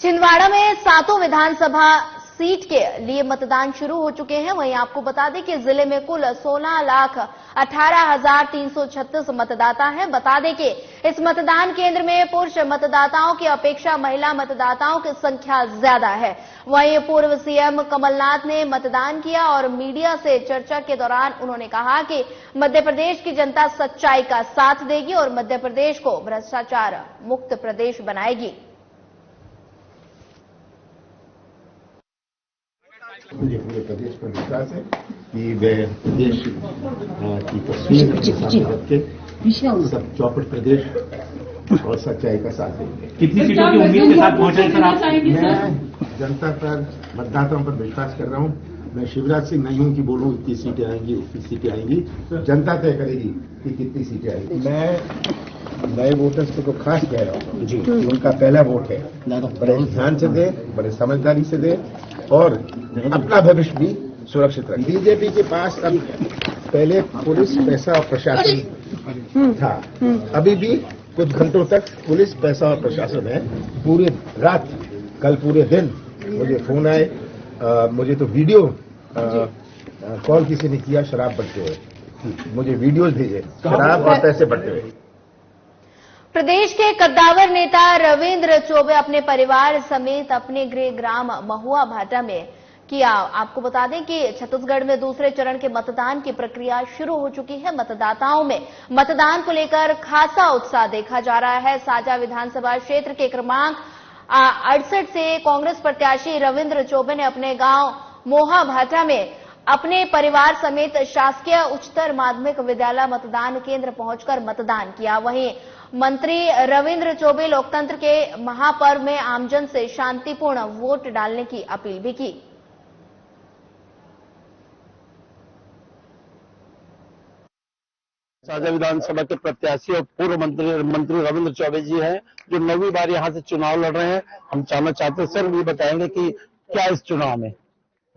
छिंदवाड़ा में 7 विधानसभा सीट के लिए मतदान शुरू हो चुके हैं। वहीं आपको बता दें कि जिले में कुल 16,18,336 मतदाता हैं। बता दें कि इस मतदान केंद्र में पुरुष मतदाताओं की अपेक्षा महिला मतदाताओं की संख्या ज्यादा है। वहीं पूर्व सीएम कमलनाथ ने मतदान किया और मीडिया से चर्चा के दौरान उन्होंने कहा कि मध्य प्रदेश की जनता सच्चाई का साथ देगी और मध्य प्रदेश को भ्रष्टाचार मुक्त प्रदेश बनाएगी। मुझे पूरे प्रदेश पर विश्वास है कि वह प्रदेश की तस्वीर रख के सब चौपट प्रदेश और सच्चाई का साथ देंगे। कितनी सीटों की उम्मीद के साथ पहुंचे सर आप? मैं जनता पर, मतदाताओं पर विश्वास कर रहा हूं। मैं शिवराज सिंह नहीं हूं कि बोलूं इतनी सीटें आएंगी उतनी सीटें आएंगी। जनता तय करेगी कि कितनी सीटें आएंगी। मैं नए वोटर्स को तो खास कह रहा हूं जी कि उनका पहला वोट है, बड़े ध्यान से दे, बड़े समझदारी से दे और अपना भविष्य भी सुरक्षित रखें। बीजेपी के पास अब पहले पुलिस, पैसा और प्रशासन था, अभी भी कुछ घंटों तक पुलिस, पैसा और प्रशासन है। पूरी रात, कल पूरे दिन मुझे फोन आए, मुझे तो वीडियो कॉल किसी ने किया शराब बढ़ते हुए, मुझे वीडियोज भेजे शराब और पैसे बढ़ते हुए। प्रदेश के कद्दावर नेता रविंद्र चौबे अपने परिवार समेत अपने गृह ग्राम महुआ भाटा में किया। आपको बता दें कि छत्तीसगढ़ में दूसरे चरण के मतदान की प्रक्रिया शुरू हो चुकी है। मतदाताओं में मतदान को लेकर खासा उत्साह देखा जा रहा है। साजा विधानसभा क्षेत्र के क्रमांक 68 से कांग्रेस प्रत्याशी रविंद्र चौबे ने अपने गांव मोहा भाटा में अपने परिवार समेत शासकीय उच्चतर माध्यमिक विद्यालय मतदान केंद्र पहुंचकर मतदान किया। वहीं मंत्री रविंद्र चौबे लोकतंत्र के महापर्व में आमजन से शांतिपूर्ण वोट डालने की अपील भी की। साजा विधानसभा के प्रत्याशी और पूर्व मंत्री रविंद्र चौबे जी हैं, जो 9वीं बार यहां से चुनाव लड़ रहे हैं। हम जानना चाहते हैं सर, ये बताएंगे कि क्या इस चुनाव में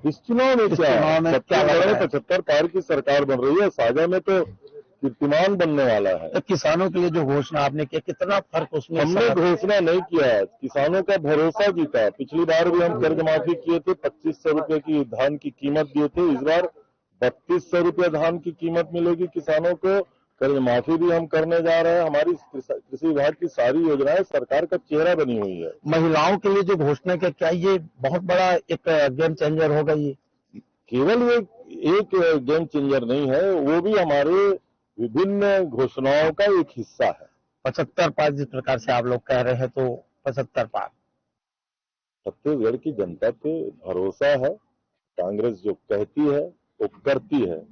क्या 75 पार की सरकार बन रही है। साजा में तो कीर्तिमान बनने वाला है। तो किसानों के लिए जो घोषणा आपने किया, कितना फर्क उसमें? हमने घोषणा नहीं किया, किसानों का भरोसा जीता। पिछली बार भी हम कर्ज माफी किए थे, 2500 रुपए की धान की कीमत दिए थे। इस बार 3200 रुपये धान की कीमत मिलेगी किसानों को। कर्ज माफी भी हम करने जा रहे हैं। हमारी कृषि विभाग की सारी योजनाएं सरकार का चेहरा बनी हुई है। महिलाओं के लिए जो घोषणा किया, क्या ये बहुत बड़ा एक गेम चेंजर होगा? ये केवल ये एक गेम चेंजर नहीं है, वो भी हमारे विभिन्न घोषणाओं का एक हिस्सा है। 75 पार जिस प्रकार से आप लोग कह रहे हैं, तो 75 पार छत्तीसगढ़ की जनता पे भरोसा है। कांग्रेस जो कहती है वो करती है,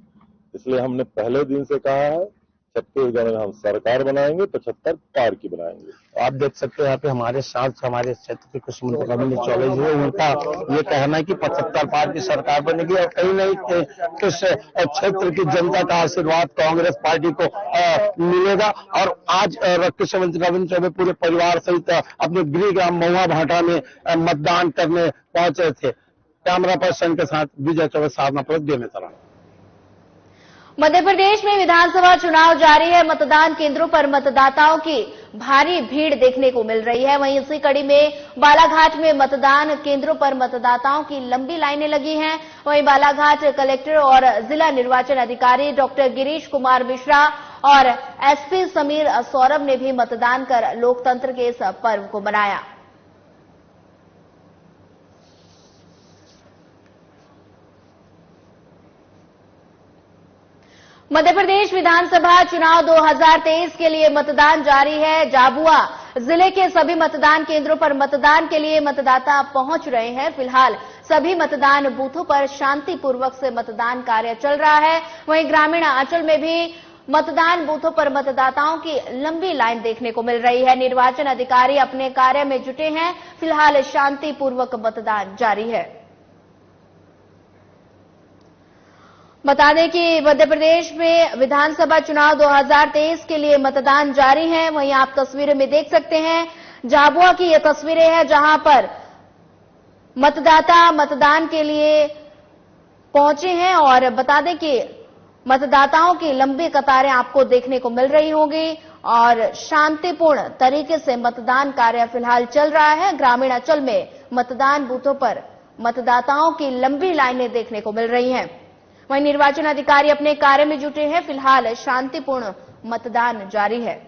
इसलिए हमने पहले दिन से कहा है छत्तीसगढ़ में हम सरकार बनाएंगे, 75 पार की बनाएंगे। आप देख सकते हैं यहाँ पे हमारे साथ हमारे क्षेत्र के कृषि मंत्री रविंद्र चौबे जी है, उनका ये कहना है कि 75 पार की सरकार बनेगी और कहीं नहीं इस क्षेत्र की जनता का आशीर्वाद कांग्रेस पार्टी को मिलेगा। और आज कृषि मंत्री रविंद्र चौबे पूरे परिवार सहित अपने गृह ग्राम महुआ भाटा में मतदान करने पहुंचे थे। कैमरा पर्सन के साथ विजय चौबे, साधना प्लस, बेमेतरा। मध्य प्रदेश में विधानसभा चुनाव जारी है। मतदान केंद्रों पर मतदाताओं की भारी भीड़ देखने को मिल रही है। वहीं इसी कड़ी में बालाघाट में मतदान केंद्रों पर मतदाताओं की लंबी लाइनें लगी हैं। वहीं बालाघाट कलेक्टर और जिला निर्वाचन अधिकारी डॉक्टर गिरीश कुमार मिश्रा और एसपी समीर सौरभ ने भी मतदान कर लोकतंत्र के इस पर्व को मनाया। मध्य प्रदेश विधानसभा चुनाव 2023 के लिए मतदान जारी है। झाबुआ जिले के सभी मतदान केंद्रों पर मतदान के लिए मतदाता पहुंच रहे हैं। फिलहाल सभी मतदान बूथों पर शांतिपूर्वक से मतदान कार्य चल रहा है। वहीं ग्रामीण अंचल में भी मतदान बूथों पर मतदाताओं की लंबी लाइन देखने को मिल रही है। निर्वाचन अधिकारी अपने कार्य में जुटे हैं। फिलहाल शांतिपूर्वक मतदान जारी है। बता दें कि मध्य प्रदेश में विधानसभा चुनाव 2023 के लिए मतदान जारी है। वहीं आप तस्वीरें में देख सकते हैं, झाबुआ की ये तस्वीरें हैं जहां पर मतदाता मतदान के लिए पहुंचे हैं और बता दें कि मतदाताओं की लंबी कतारें आपको देखने को मिल रही होंगी। और शांतिपूर्ण तरीके से मतदान कार्य फिलहाल चल रहा है। ग्रामीण अंचल में मतदान बूथों पर मतदाताओं की लंबी लाइनें देखने को मिल रही हैं। वहीं निर्वाचन अधिकारी अपने कार्य में जुटे हैं। फिलहाल शांतिपूर्ण मतदान जारी है।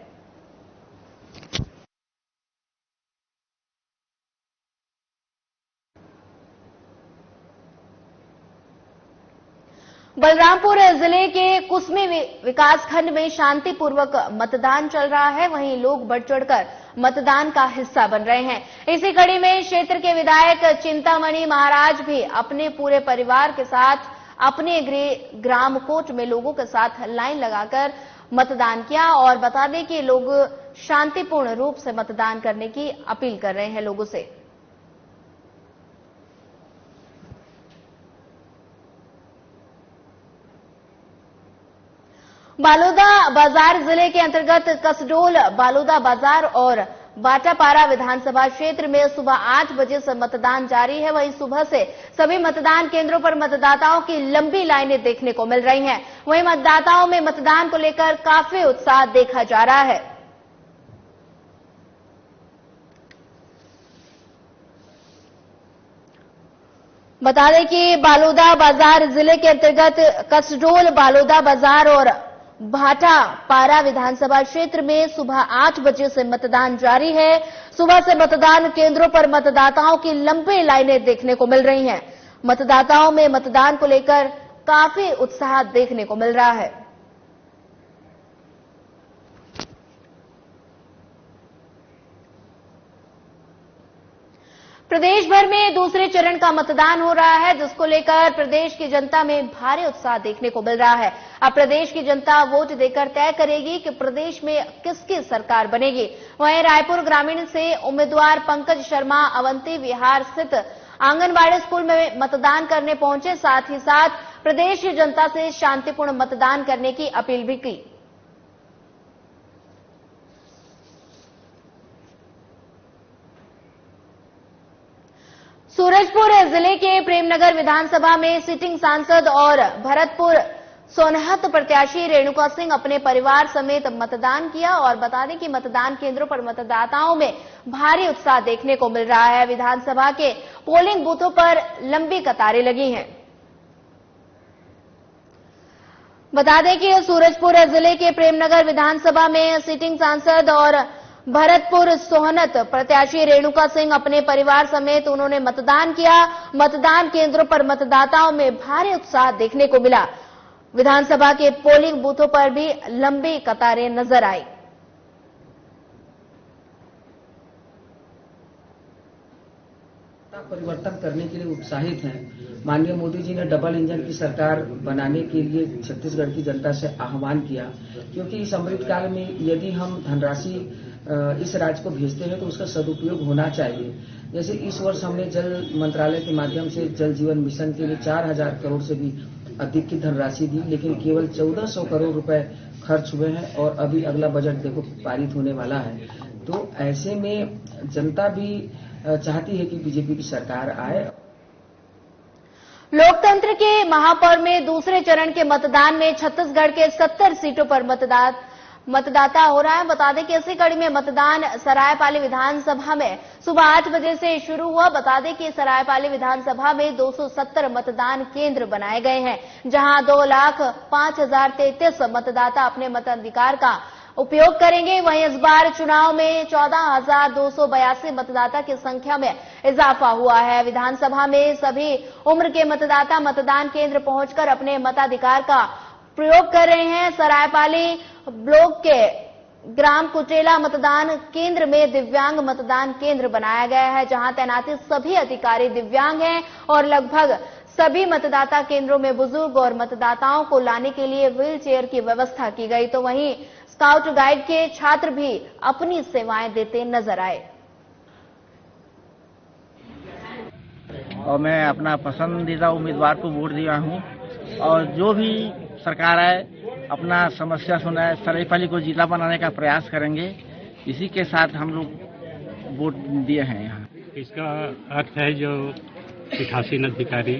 बलरामपुर जिले के कुसमी विकासखंड में शांतिपूर्वक मतदान चल रहा है। वहीं लोग बढ़ चढ़कर मतदान का हिस्सा बन रहे हैं। इसी कड़ी में क्षेत्र के विधायक चिंतामणि महाराज भी अपने पूरे परिवार के साथ अपने गृह ग्राम कोट में लोगों के साथ लाइन लगाकर मतदान किया और बता दें कि लोग शांतिपूर्ण रूप से मतदान करने की अपील कर रहे हैं लोगों से। बालोदा बाजार जिले के अंतर्गत कसडोल, बालोदा बाजार और बाटापारा विधानसभा क्षेत्र में सुबह 8 बजे से मतदान जारी है। वहीं सुबह से सभी मतदान केंद्रों पर मतदाताओं की लंबी लाइनें देखने को मिल रही हैं। वहीं मतदाताओं में मतदान को लेकर काफी उत्साह देखा जा रहा है। बता दें कि बालोदा बाजार जिले के अंतर्गत कसडोल, बालोदा बाजार और भाटापारा विधानसभा क्षेत्र में सुबह 8 बजे से मतदान जारी है। सुबह से मतदान केंद्रों पर मतदाताओं की लंबी लाइनें देखने को मिल रही हैं। मतदाताओं में मतदान को लेकर काफी उत्साह देखने को मिल रहा है। प्रदेश भर में दूसरे चरण का मतदान हो रहा है, जिसको लेकर प्रदेश की जनता में भारी उत्साह देखने को मिल रहा है। अब प्रदेश की जनता वोट देकर तय करेगी कि प्रदेश में किसकी सरकार बनेगी। वहीं रायपुर ग्रामीण से उम्मीदवार पंकज शर्मा अवंती विहार स्थित आंगनबाड़ी स्कूल में मतदान करने पहुंचे। साथ ही साथ प्रदेश की जनता से शांतिपूर्ण मतदान करने की अपील भी की। सूरजपुर जिले के प्रेमनगर विधानसभा में सिटिंग सांसद और भरतपुर सोनहत प्रत्याशी रेणुका सिंह अपने परिवार समेत मतदान किया और बता दें कि मतदान केंद्रों पर मतदाताओं में भारी उत्साह देखने को मिल रहा है। विधानसभा के पोलिंग बूथों पर लंबी कतारें लगी हैं। बता दें कि सूरजपुर जिले के प्रेमनगर विधानसभा में सिटिंग सांसद और भरतपुर सोहनत प्रत्याशी रेणुका सिंह अपने परिवार समेत उन्होंने मतदान किया। मतदान केंद्रों पर मतदाताओं में भारी उत्साह देखने को मिला। विधानसभा के पोलिंग बूथों पर भी लंबी कतारें नजर आई। परिवर्तन करने के लिए उत्साहित हैं। माननीय मोदी जी ने डबल इंजन की सरकार बनाने के लिए छत्तीसगढ़ की जनता से आह्वान किया, क्योंकि इस अमृत काल में यदि हम धनराशि इस राज्य को भेजते हैं तो उसका सदुपयोग होना चाहिए। जैसे इस वर्ष हमने जल मंत्रालय के माध्यम से जल जीवन मिशन के लिए 4000 करोड़ से भी अधिक की धनराशि दी, लेकिन केवल 1400 करोड़ रुपए खर्च हुए हैं और अभी अगला बजट देखो पारित होने वाला है। तो ऐसे में जनता भी चाहती है कि बीजेपी की सरकार आए। लोकतंत्र के महापर्व में दूसरे चरण के मतदान में छत्तीसगढ़ के 70 सीटों पर मतदाता हो रहा है। बता दें कि इसी कड़ी में मतदान सरायपाली विधानसभा में सुबह 8 बजे से शुरू हुआ। बता दें कि सरायपाली विधानसभा में 270 मतदान केंद्र बनाए गए हैं, जहां 2,05,033 मतदाता अपने मताधिकार का उपयोग करेंगे। वहीं इस बार चुनाव में 14,282 मतदाता की संख्या में इजाफा हुआ है। विधानसभा में सभी उम्र के मतदाता मतदान केंद्र पहुंचकर अपने मताधिकार का प्रयोग कर रहे हैं। सरायपाली ब्लॉक के ग्राम कुटेला मतदान केंद्र में दिव्यांग मतदान केंद्र बनाया गया है, जहां तैनाती सभी अधिकारी दिव्यांग हैं और लगभग सभी मतदाता केंद्रों में बुजुर्ग और मतदाताओं को लाने के लिए व्हील चेयर की व्यवस्था की गई। तो वहीं स्काउट गाइड के छात्र भी अपनी सेवाएं देते नजर आए। और मैं अपना पसंदीदा उम्मीदवार को वोट दिया हूं और जो भी सरकार आए अपना समस्या सुनाए, सरायपाली को जिला बनाने का प्रयास करेंगे। इसी के साथ हम लोग वोट दिए हैं। यहाँ इसका अर्थ है जो पीठासीन अधिकारी,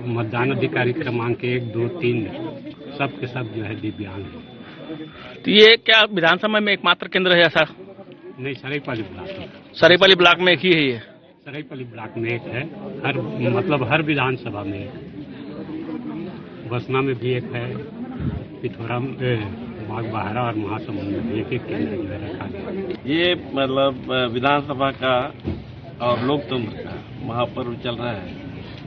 मतदान अधिकारी क्रमांक 1, 2, 3 सब के सब जो है दिव्यांग हैं। तो ये क्या विधानसभा में एकमात्र केंद्र है ऐसा? नहीं, सरायपाली ब्लॉक में। सरायपाली ब्लॉक में एक ही है ये? सरायपाली ब्लॉक में एक है, हर विधानसभा में एक, बसना में भी एक है, पिथौरा में, बागबाहरा और महासमुंद में भी एक केंद्र जो है रखा गया। ये मतलब विधानसभा का और लोकतंत्र का महापर्व चल रहा है।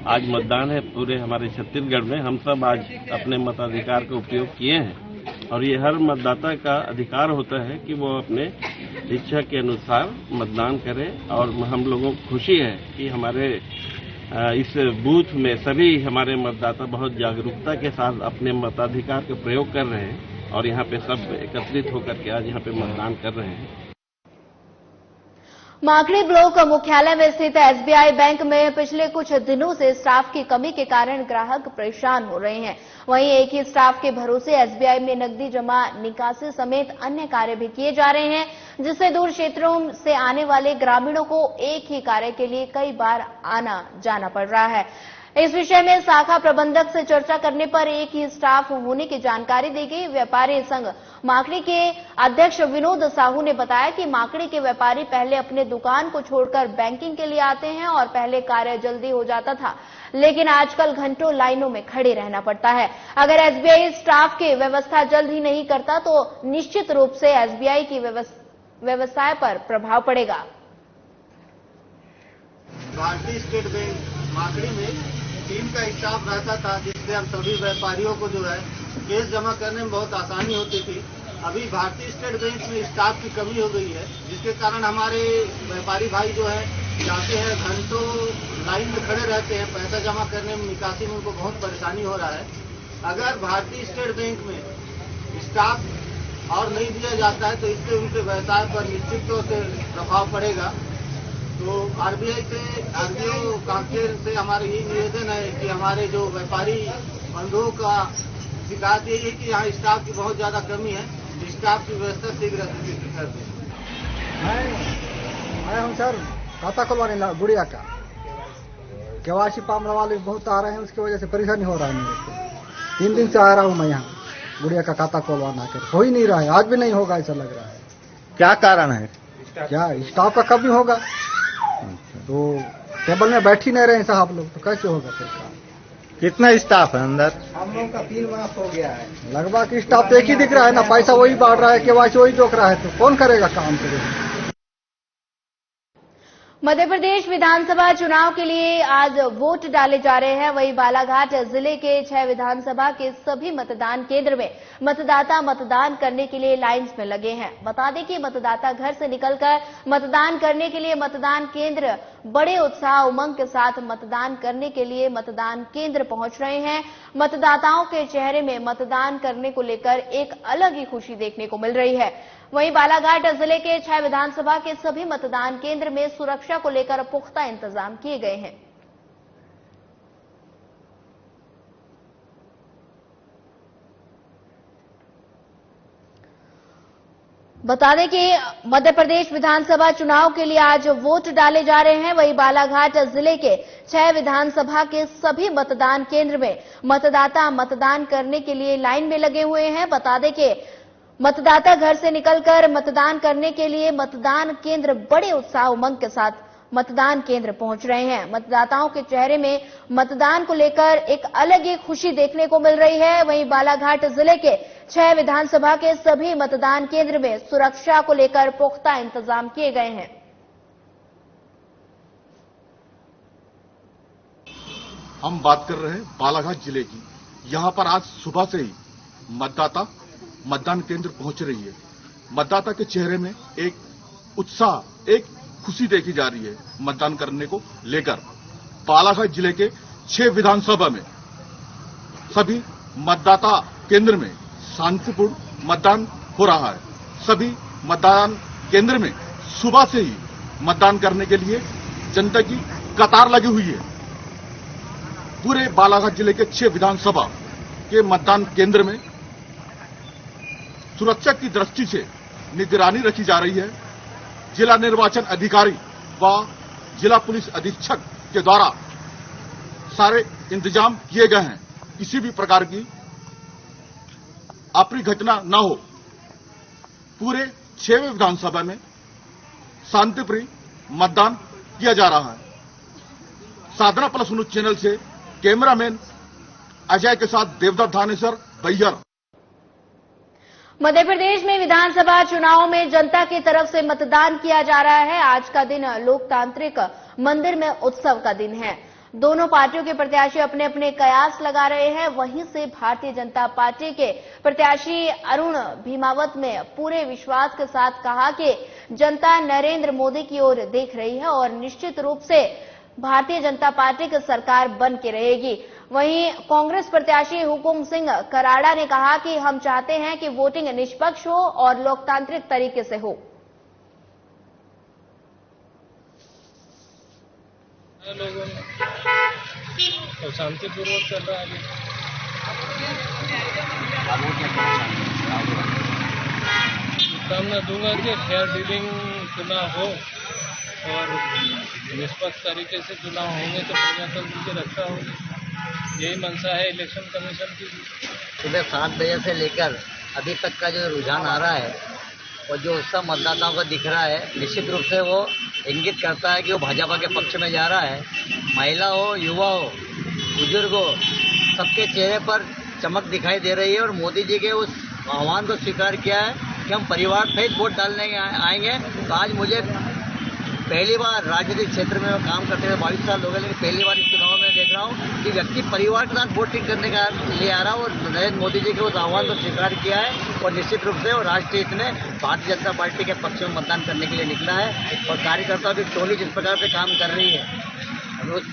आज मतदान है पूरे हमारे छत्तीसगढ़ में। हम सब आज अपने मताधिकार का उपयोग किए हैं और ये हर मतदाता का अधिकार होता है कि वो अपने इच्छा के अनुसार मतदान करे। और हम लोगों को खुशी है कि हमारे इस बूथ में सभी हमारे मतदाता बहुत जागरूकता के साथ अपने मताधिकार का प्रयोग कर रहे हैं और यहाँ पे सब एकत्रित होकर के आज यहाँ पे मतदान कर रहे हैं। माकड़ी ब्लॉक मुख्यालय में स्थित एसबीआई बैंक में पिछले कुछ दिनों से स्टाफ की कमी के कारण ग्राहक परेशान हो रहे हैं। वहीं एक ही स्टाफ के भरोसे एसबीआई में नकदी जमा निकासी समेत अन्य कार्य भी किए जा रहे हैं, जिससे दूर क्षेत्रों से आने वाले ग्रामीणों को एक ही कार्य के लिए कई बार आना जाना पड़ रहा है। इस विषय में शाखा प्रबंधक से चर्चा करने पर एक ही स्टाफ होने की जानकारी दी गई। व्यापारी संघ माकड़ी के अध्यक्ष विनोद साहू ने बताया कि माकड़ी के व्यापारी पहले अपने दुकान को छोड़कर बैंकिंग के लिए आते हैं और पहले कार्य जल्दी हो जाता था, लेकिन आजकल घंटों लाइनों में खड़े रहना पड़ता है। अगर एसबीआई स्टाफ की व्यवस्था जल्द ही नहीं करता तो निश्चित रूप से एसबीआई की व्यवसाय पर प्रभाव पड़ेगा। भारतीय स्टेट बैंक माकड़ी में टीम का स्टाफ रहता था, जिससे हम सभी व्यापारियों को जो है केस जमा करने में बहुत आसानी होती थी। अभी भारतीय स्टेट बैंक में स्टाफ की कमी हो गई है, जिसके कारण हमारे व्यापारी भाई जो है जाते हैं, घंटों लाइन में खड़े रहते हैं, पैसा जमा करने में, निकासी में उनको बहुत परेशानी हो रहा है। अगर भारतीय स्टेट बैंक में स्टाफ और नहीं दिया जाता है तो इससे उनके व्यवसाय पर निश्चित तौर से प्रभाव पड़ेगा। तो आरबीआई से, आरबीओ काउंसिल से हमारा यही निवेदन है कि हमारे जो व्यापारी बंधुओं का शिकायत यही है कि यहाँ स्टाफ की बहुत ज्यादा कमी है, स्टाफ की व्यवस्था शीघ्र कर दें। मैं हूँ सर खाता खुलवाने गुड़िया का, केवासी पामला वाले बहुत आ रहे हैं, उसकी वजह से परेशानी हो रहा है मेरे को। 3 दिन से आ रहा हूँ मैं यहाँ गुड़िया का खाता खुलवाना कर, हो ही नहीं रहा है, आज भी नहीं होगा ऐसा लग रहा है। क्या कारण है? क्या स्टाफ का कमी होगा? तो टेबल में बैठ ही नहीं रहे साहब लोग, तो कैसे होगा फिर काम? कितना स्टाफ है अंदर? हम लोग का 3 मास हो गया है। लगभग स्टाफ तो एक ही दिख रहा है ना, पैसा वही बांट रहा है, केवासी वही जोक रहा है, तो कौन करेगा काम करेगा? मध्य प्रदेश विधानसभा चुनाव के लिए आज वोट डाले जा रहे हैं। वहीं बालाघाट जिले के 6 विधानसभा के सभी मतदान केंद्र में मतदाता मतदान करने के लिए लाइन्स में लगे हैं। बता दें कि मतदाता घर से निकलकर मतदान करने के लिए मतदान केंद्र बड़े उत्साह उमंग के साथ मतदान करने के लिए मतदान केंद्र पहुंच रहे हैं। मतदाताओं के चेहरे में मतदान करने को लेकर एक अलग ही खुशी देखने को मिल रही है। वहीं बालाघाट जिले के 6 विधानसभा के सभी मतदान केंद्र में सुरक्षा को लेकर पुख्ता इंतजाम किए गए हैं। बता दें कि मध्य प्रदेश विधानसभा चुनाव के लिए आज वोट डाले जा रहे हैं। वहीं बालाघाट जिले के 6 विधानसभा के सभी मतदान केंद्र में मतदाता मतदान करने के लिए लाइन में लगे हुए हैं। बता दें कि मतदाता घर से निकलकर मतदान करने के लिए मतदान केंद्र बड़े उत्साह उमंग के साथ मतदान केंद्र पहुंच रहे हैं। मतदाताओं के चेहरे में मतदान को लेकर एक अलग ही खुशी देखने को मिल रही है। वहीं बालाघाट जिले के 6 विधानसभा के सभी मतदान केंद्र में सुरक्षा को लेकर पुख्ता इंतजाम किए गए हैं। हम बात कर रहे हैं बालाघाट जिले की। यहां पर आज सुबह से ही मतदाता मतदान केंद्र पहुंच रही है। मतदाता के चेहरे में एक उत्साह, एक खुशी देखी जा रही है मतदान करने को लेकर। बालाघाट जिले के 6 विधानसभा में सभी मतदाता केंद्र में शांतिपूर्ण मतदान हो रहा है। सभी मतदान केंद्र में सुबह से ही मतदान करने के लिए जनता की कतार लगी हुई है। पूरे बालाघाट जिले के 6 विधानसभा के मतदान केंद्र में सुरक्षा की दृष्टि से निगरानी रखी जा रही है। जिला निर्वाचन अधिकारी व जिला पुलिस अधीक्षक के द्वारा सारे इंतजाम किए गए हैं। किसी भी प्रकार की अप्रिय घटना न हो पूरे 6वें विधानसभा में शांतिप्रिय मतदान किया जा रहा है। साधना प्लस न्यूज चैनल से कैमरामैन अजय के साथ देवदत्त धानेसर, बैहर। मध्य प्रदेश में विधानसभा चुनाव में जनता की तरफ से मतदान किया जा रहा है। आज का दिन लोकतांत्रिक मंदिर में उत्सव का दिन है। दोनों पार्टियों के प्रत्याशी अपने अपने कयास लगा रहे हैं। वहीं से भारतीय जनता पार्टी के प्रत्याशी अरुण भीमावत ने पूरे विश्वास के साथ कहा कि जनता नरेंद्र मोदी की ओर देख रही है और निश्चित रूप से भारतीय जनता पार्टी की सरकार बन के रहेगी। वहीं कांग्रेस प्रत्याशी हुकुम सिंह कराड़ा ने कहा कि हम चाहते हैं कि वोटिंग निष्पक्ष हो और लोकतांत्रिक तरीके से हो। लोगों ने तो शांतिपूर्वक चल रहा है। शुभकामना दूंगा कि फेयर डीलिंग चुनाव हो और निष्पक्ष तरीके से चुनाव होंगे तो प्रजातंत्र की रक्षा होगी। यही मंशा है इलेक्शन कमीशन की। सुबह 7 बजे से लेकर अभी तक का जो रुझान आ रहा है और जो उत्साह मतदाताओं को दिख रहा है, निश्चित रूप से वो इंगित करता है कि वो भाजपा के पक्ष में जा रहा है। महिला हो, युवा हो, बुजुर्ग हो, सबके चेहरे पर चमक दिखाई दे रही है और मोदी जी के उस आह्वान को स्वीकार किया है कि हम परिवार सहित वोट डालने आएंगे। तो आज मुझे पहली बार राजनीतिक क्षेत्र में काम करते हुए 22 साल हो गए, लेकिन पहली बार इस चुनाव में देख रहा हूँ कि व्यक्ति परिवार के साथ वोटिंग करने का लिए आ रहा है और नरेंद्र मोदी जी के उस आह्वान को स्वीकार किया है और निश्चित रूप से वो राष्ट्रीय हित में भारतीय जनता पार्टी के पक्ष में मतदान करने के लिए निकला है और कार्यकर्ताओं की टोली जिस प्रकार से काम कर रही है उस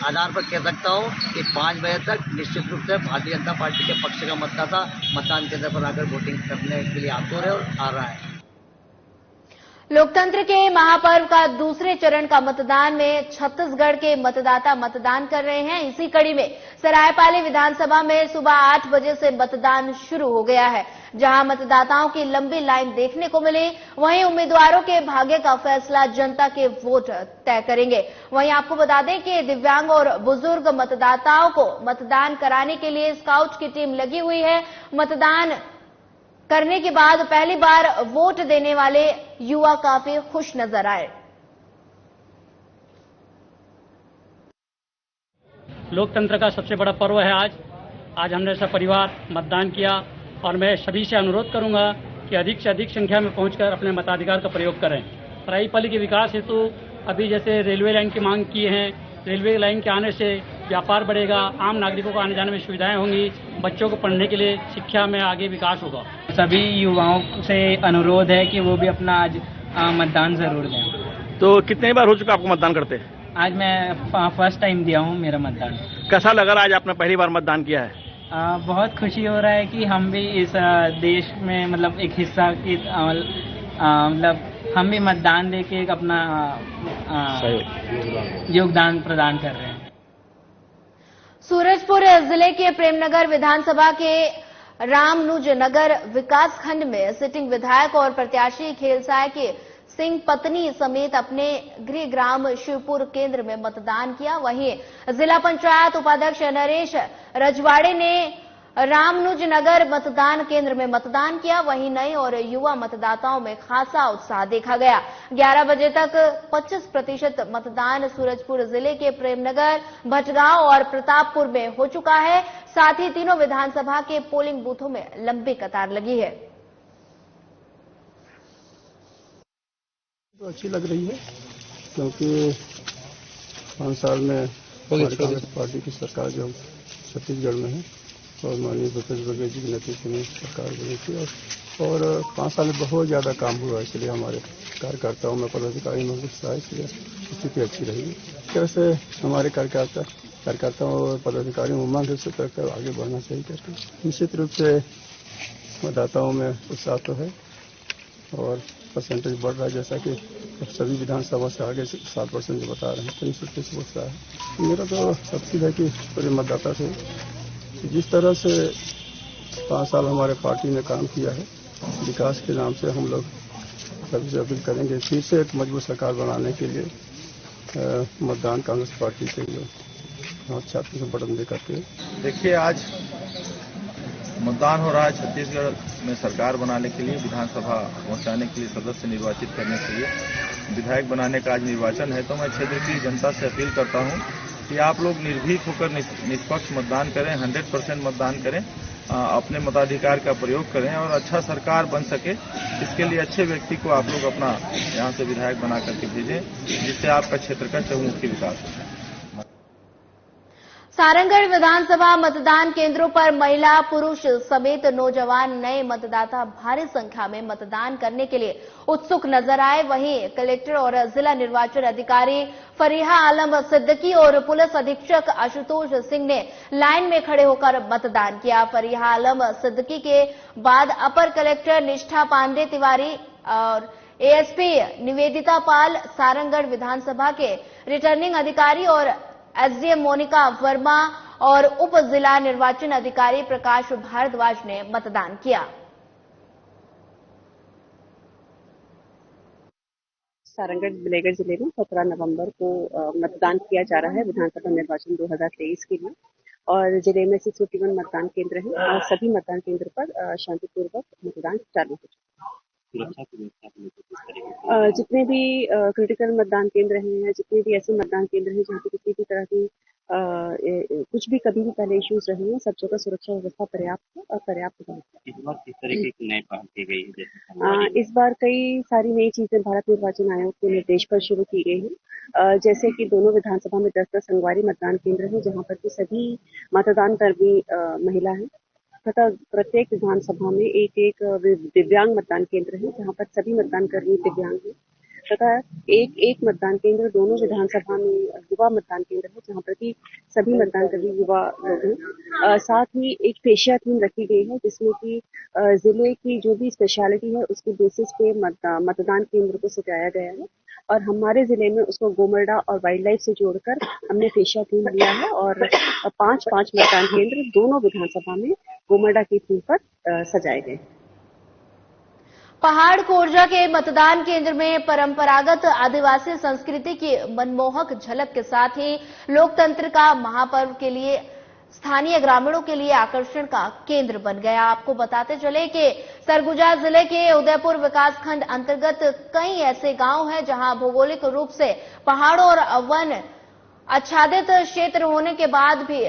आधार पर कह सकता हूँ कि 5 बजे तक निश्चित रूप से भारतीय जनता पार्टी के पक्ष का मतदाता मतदान केंद्र पर आकर वोटिंग करने के लिए आतुर है और आ रहा है। लोकतंत्र के महापर्व का दूसरे चरण का मतदान में छत्तीसगढ़ के मतदाता मतदान कर रहे हैं। इसी कड़ी में सरायपाली विधानसभा में सुबह 8 बजे से मतदान शुरू हो गया है। जहां मतदाताओं की लंबी लाइन देखने को मिली, वहीं उम्मीदवारों के भाग्य का फैसला जनता के वोट तय करेंगे। वहीं आपको बता दें कि दिव्यांग और बुजुर्ग मतदाताओं को मतदान कराने के लिए स्काउट की टीम लगी हुई है। मतदान करने के बाद पहली बार वोट देने वाले युवा काफी खुश नजर आए। लोकतंत्र का सबसे बड़ा पर्व है आज हमने सब परिवार मतदान किया और मैं सभी से अनुरोध करूंगा कि अधिक से अधिक संख्या में पहुंचकर अपने मताधिकार का प्रयोग करें। सरायपाली के विकास हेतु अभी जैसे रेलवे लाइन की मांग की है, रेलवे लाइन के आने से व्यापार बढ़ेगा, आम नागरिकों को आने जाने में सुविधाएं होंगी, बच्चों को पढ़ने के लिए शिक्षा में आगे विकास होगा। सभी युवाओं से अनुरोध है कि वो भी अपना आज मतदान जरूर दें। तो कितनी बार हो चुका आपको मतदान करते? आज मैं फर्स्ट टाइम दिया हूँ मेरा मतदान। कैसा लगा आज आपने पहली बार मतदान किया है? बहुत खुशी हो रहा है कि हम भी इस देश में मतलब एक हिस्सा की मतलब हम भी मतदान देके एक अपना योगदान प्रदान कर रहे हैं। सूरजपुर जिले के प्रेमनगर विधानसभा के रामनुज नगर विकास खंड में सिटिंग विधायक और प्रत्याशी खेलसाय के सिंह पत्नी समेत अपने गृह ग्राम शिवपुर केंद्र में मतदान किया। वहीं जिला पंचायत उपाध्यक्ष नरेश रजवाड़े ने रामनुज नगर मतदान केंद्र में मतदान किया। वहीं नए और युवा मतदाताओं में खासा उत्साह देखा गया। 11 बजे तक 25% मतदान सूरजपुर जिले के प्रेमनगर, भटगांव और प्रतापपुर में हो चुका है। साथ ही तीनों विधानसभा के पोलिंग बूथों में लंबी कतार लगी है। तो अच्छी लग रही है क्योंकि 5 साल में कांग्रेस पार्टी की सरकार जो छत्तीसगढ़ में है और माननीय भूपेश बघेल जी के नेतृत्व में सरकार बनी थी और 5 साल में बहुत ज़्यादा काम हुआ, इसलिए हमारे कार्यकर्ताओं में पदाधिकारी में उत्साह है, इसलिए स्थिति अच्छी रहेगी। इस तरह से हमारे कार्यकर्ताओं और पदाधिकारियों में उमंग से करके आगे बढ़ना चाहिए करके निश्चित रूप से मतदाताओं में उत्साह तो है और परसेंटेज बढ़ रहा है, जैसा कि सभी विधानसभा से आगे 7% जो बता रहे हैं, तो निश्चित रूप से उत्साह है। मेरा तो सबसे है कि पूरे मतदाता से जिस तरह से 5 साल हमारे पार्टी ने काम किया है, विकास के नाम से हम लोग सभी से अपील करेंगे फिर से एक मजबूत सरकार बनाने के लिए मतदान कांग्रेस पार्टी के लिए हाथ छाती से बटन दे करके। देखिए, आज मतदान हो रहा है छत्तीसगढ़ में सरकार बनाने के लिए, विधानसभा पहुंचाने के लिए, सदस्य निर्वाचित करने के लिए, विधायक बनाने का आज निर्वाचन है। तो मैं क्षेत्र की जनता से अपील करता हूं कि आप लोग निर्भीक होकर निष्पक्ष मतदान करें, 100% मतदान करें, अपने मताधिकार का प्रयोग करें और अच्छा सरकार बन सके, इसके लिए अच्छे व्यक्ति को आप लोग अपना यहां से विधायक बना करके भेजें, जिससे आपका क्षेत्र का चहुमुखी विकास हो। सारंगगढ़ विधानसभा मतदान केंद्रों पर महिला पुरुष समेत नौजवान नए मतदाता भारी संख्या में मतदान करने के लिए उत्सुक नजर आए। वहीं कलेक्टर और जिला निर्वाचन अधिकारी फरीहा आलम सिद्दीकी और पुलिस अधीक्षक आशुतोष सिंह ने लाइन में खड़े होकर मतदान किया। फरीहा आलम सिद्दीकी के बाद अपर कलेक्टर निष्ठा पांडे तिवारी और एएसपी निवेदिता पाल, सारंगगढ़ विधानसभा के रिटर्निंग अधिकारी और एसडीएम मोनिका वर्मा और उप जिला निर्वाचन अधिकारी प्रकाश भारद्वाज ने मतदान किया। सारंगगढ़ विजयगढ़ जिले में 17 नवंबर को मतदान किया जा रहा है विधानसभा निर्वाचन 2023 के लिए, और जिले में 651 मतदान केंद्र हैं और सभी मतदान केंद्र पर शांतिपूर्वक मतदान चालू है। सुरक्षा की व्यवस्था को लेकर किस तरीके से? जितने भी क्रिटिकल मतदान केंद्र हैं, जितने भी ऐसे मतदान केंद्र हैं जहाँ पे किसी भी तरह की कुछ भी कभी भी पहले इश्यूज रहे हैं, सब जगह सुरक्षा व्यवस्था पर्याप्त है और पर्याप्त है। इस बार किस तरीके की नई पहल की गई है? जैसे इस बार कई सारी नई चीजें भारत निर्वाचन आयोग के निर्देश पर शुरू की गई हैं, जैसे कि दोनों विधानसभा में 10-10 संगवारी मतदान केंद्र हैं जहाँ पर की सभी मतदान कर्मी महिला है, तथा प्रत्येक विधानसभा में एक दिव्यांग मतदान केंद्र है जहां पर सभी मतदान कर्मी दिव्यांग हैं, तथा एक मतदान केंद्र दोनों विधानसभा में युवा मतदान केंद्र है जहां पर की सभी मतदान कर्मी युवा लोग हैं। साथ ही एक फेशिया थीम रखी गई है जिसमें कि जिले की जो भी स्पेशलिटी है उसकी बेसिस पे मतदान केंद्र को सजाया गया है, और हमारे जिले में उसको गोमर्डा और वाइल्ड लाइफ से जोड़कर हमने फेशिया थीम दिया है, और 5-5 मतदान केंद्र दोनों विधानसभा में गोमर्डा की थीम पर सजाए गए। पहाड़ कोरजा के मतदान केंद्र में परंपरागत आदिवासी संस्कृति की मनमोहक झलक के साथ ही लोकतंत्र का महापर्व के लिए स्थानीय ग्रामीणों के लिए आकर्षण का केंद्र बन गया। आपको बताते चले कि सरगुजा जिले के उदयपुर विकासखंड अंतर्गत कई ऐसे गांव हैं जहां भौगोलिक रूप से पहाड़ों और वन आच्छादित क्षेत्र होने के बाद भी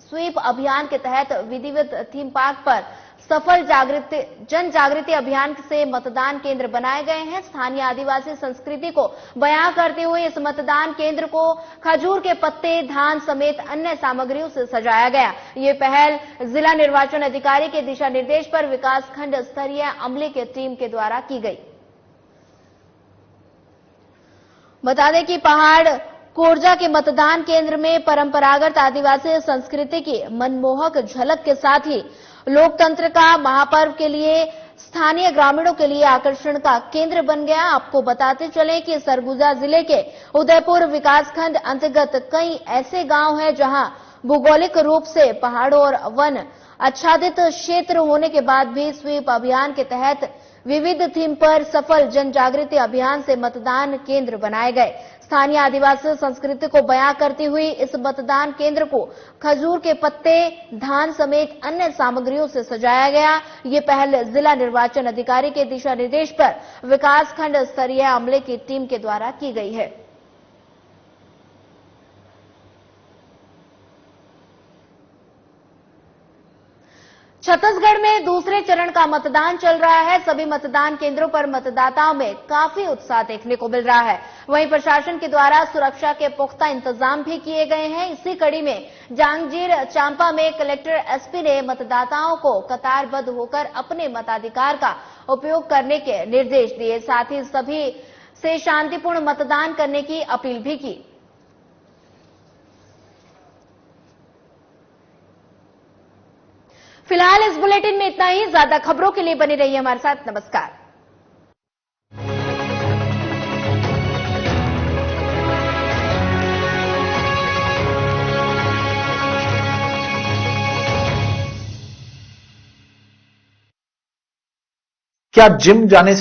स्वीप अभियान के तहत विधिवत थीम पार्क पर सफल जन जागृति अभियान से मतदान केंद्र बनाए गए हैं। स्थानीय आदिवासी संस्कृति को बयां करते हुए इस मतदान केंद्र को खजूर के पत्ते, धान समेत अन्य सामग्रियों से सजाया गया। ये पहल जिला निर्वाचन अधिकारी के दिशा निर्देश पर विकासखंड स्तरीय अमले की टीम के द्वारा की गई। बता दें कि पहाड़ कोरजा के मतदान केंद्र में परंपरागत आदिवासी संस्कृति की मनमोहक झलक के साथ ही लोकतंत्र का महापर्व के लिए स्थानीय ग्रामीणों के लिए आकर्षण का केंद्र बन गया। आपको बताते चले कि सरगुजा जिले के उदयपुर विकासखंड अंतर्गत कई ऐसे गांव हैं जहां भौगोलिक रूप से पहाड़ों और वन आच्छादित क्षेत्र होने के बाद भी स्वीप अभियान के तहत विविध थीम पर सफल जन जागृति अभियान से मतदान केंद्र बनाए गए। स्थानीय आदिवासी संस्कृति को बयां करती हुई इस मतदान केंद्र को खजूर के पत्ते, धान समेत अन्य सामग्रियों से सजाया गया। ये पहल जिला निर्वाचन अधिकारी के दिशा निर्देश पर विकासखंड स्तरीय अमले की टीम के द्वारा की गई है। छत्तीसगढ़ में दूसरे चरण का मतदान चल रहा है। सभी मतदान केंद्रों पर मतदाताओं में काफी उत्साह देखने को मिल रहा है। वहीं प्रशासन के द्वारा सुरक्षा के पुख्ता इंतजाम भी किए गए हैं। इसी कड़ी में जांजगीर चांपा में कलेक्टर एसपी ने मतदाताओं को कतारबद्ध होकर अपने मताधिकार का उपयोग करने के निर्देश दिए। साथ ही सभी से शांतिपूर्ण मतदान करने की अपील भी की। फिलहाल इस बुलेटिन में इतना ही। ज्यादा खबरों के लिए बने रहिए हमारे साथ। नमस्कार। क्या जिम जाने से